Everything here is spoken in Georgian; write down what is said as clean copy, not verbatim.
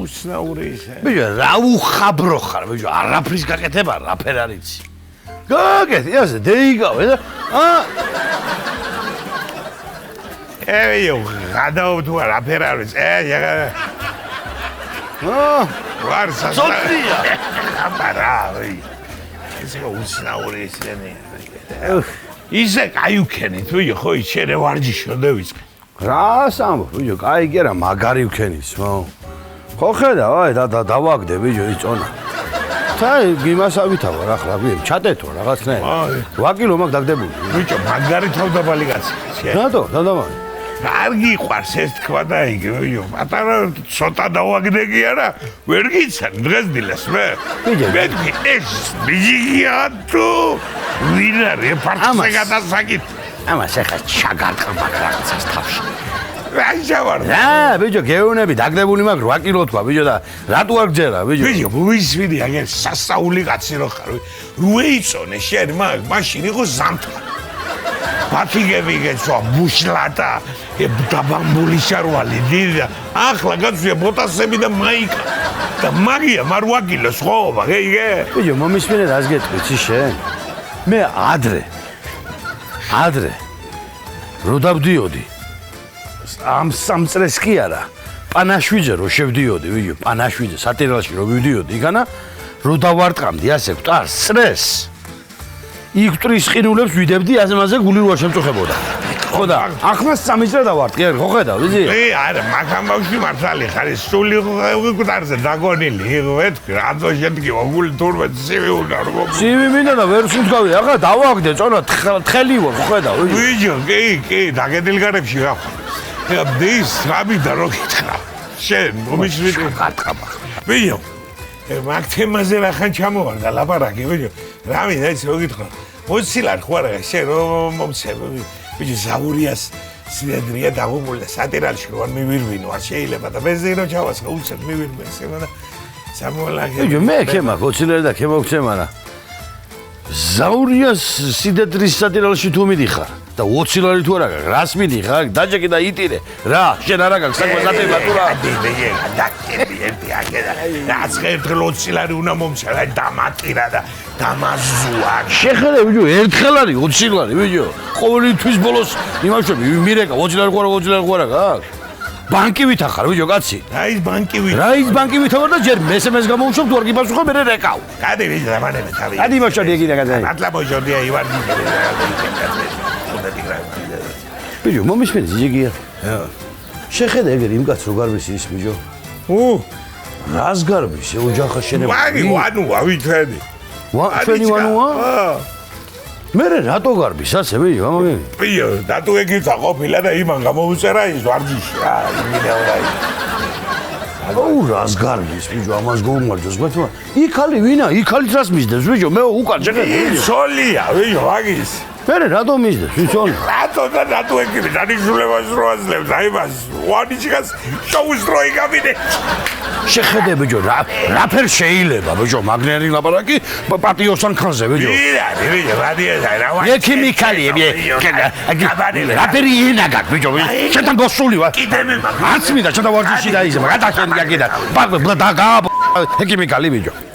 უცნაური ისე. ბიჭო, რა უხაბრო ხარ, ბიჭო, არაფრის გაკეთება, რაფერ არ იცი. გაკეთე, ასე დეიგავე და ეიო, გადაობ თუ არაფერ არ ვიცი. ვარ სოფია. აბარა, ეს უცნაური ისენი. ისე კაიუქენით, ბიჭო, ხო ისე ვარჯიშობდე ვიწყე. რა სამბო, ბიჭო, კაი კი არა, მაგარი უქენის, ხო ხედავ, აი დავაგდე, ბიჭო, ის წონა. თაი გიმასავითავა რა ხლა, ჩატეთო რაღაცნაირად. 8 კილო მაქვს დაგდებული. ბიჭო, მაგარი თავდაბალი კაცი. რატო? დავდაბალი. კარგი ყვარს ეს თქვა და იგი, ბიჭო, პატარა ცოტა დავაგდე კი არა, ვერ გიცან დღეს დილას მე. მეთქი ეს ბიჭია თუ ვინ არის პარტზე გადასაკით. ამას ახლა ჩაგარყმა რაღაცას თავში. რაიჟავარ. რა, ბიჭო, გეუნები დაგდებული მაქვს 8 კილო თქვა, ბიჭო და რატო არ გძერა, ბიჭო? ბიჭო, მოვისვიდი აგერ სასაული კაცი რო ხარ. რუეიწონე შენ მაშინ იყო ზამთრა. ბათიგები გეცვა ბუშლატა, დაბამბული შარვალი დიდა. ახლა გაწვია ბოტასები და მაიკა. და მაგია მარ 8 კილოს ხოობა, გეიგე? ბიჭო, მომისმინე რას გეტყვი შენ? მე ადრე რო დავდიოდი ამ სამწრეს კი არა პანაშვიძე რო შევდიოდი ვიო პანაშვიძე სატირალში რო ვიდიოდი იქანა რო დავარტყამდი ასე გვტარს წრეს იქ ტრის ყინულებს ვიდებდი ასემაზე გული რო არ შემწუხებოდა ხო და ახლა სამიწრე დავარტყი ხო ხედავ ვიზი არა მაგამ ბავშვი მართალი ხარ სული გვტარზე დაგონილი ვეთქი რატო შეთქიო გული თურმე ცივი უნდა რომ ცივი მინდა და ვერ სუნთქავი ახლა დავაგდე წონა თხელი ვარ ხო ხედავ ვიჯო კი დაგედილ გარებში გახარ დის რამიდა რო გითხრა შენ მომიშვიდი გატყაბა ვიჯო მაგ თემაზე რახან ჩამოვარდა ლაპარაკი ვიჯო რამიდა ის რო გითხრა მოცილარ ხო არა შენ რომ მომცემ ვიჯო ზაურიას სინედრია დაღუპული და სატირალში რო არ მივირვინო არ შეიძლება და ბენზინო ჩავასხა უცებ მივირვინე ესემა და სამოლაგე ვიჯო მე ქემა გოცილერ და ქემოგცემ არა ზაურიას სინედრის სატირალში თუ მიდიხარ და 20 ლარი თუ არა გაქვს რას მიდიხარ დაჯეკი და იტირე რა შენ არა გაქვს საქმე თუ რა დაკები ერთი აქედა რაც ერთხელ 20 ლარი უნდა მომცელა დამატირა და დამაზუა შეხედე ვიჯო ერთხელ არის 20 ლარი ვიჯო ყოველი თვის ბოლოს იმაშვები მირეკა 20 ლარი ხო არა გაქვს ბანკი ვითახარ ვიჯო კაცი რა ის ბანკი ვითახარ და ჯერ მესმეს გამოუშვებ თუ არ გიპასუხო მე რეკავ კადი ვიჯო დამანები თავი კადი მოშოდი ეგინა კაცი მართლა მოშოდია ივანი ბიჭო, მომისმენი ზიგია. შეხედე ეგერ იმ კაცს რო გარბისი ის ბიჭო. რას გარბისი? ოჯახა შენება. ვაგი ვანუა ვითვენი. ჩვენი ვანუა? მე რატო გარბის ასე ბიჭო, ამაგე? ბიჭო, დათუ ეგიცა ყოფილა და იმან გამოუწერა ის ვარჯიში. იმიდა რა. რას გარბის ბიჭო, ამას გაუმარჯოს გვეთქვა. იქალი ვინა? იქალიც რას მისდევს ბიჭო? მე უკან შეხედე. სოლია, ბიჭო, ვაგის. მე რატო მისდევს? ვიცი? რატო ეგები დანიშნულებას რო აძლევს აი მას ვანიშიკას შოუს რო იგავინე შეხედე ბიჭო რაფერ შეიძლება ბიჭო მაგნერი ლაპარაკი პატიოსან ხანზე ბიჭო ბიჭო რადიაჟა რა ვარ ექიმიკალიები რაფერი ენა გაქვს ბიჭო შეთან გოსული ვარ კიდე მე არც მინდა შეთან ვარჯიში დაიზება გადაშენდა კიდე ექიმიკალი ბიჭო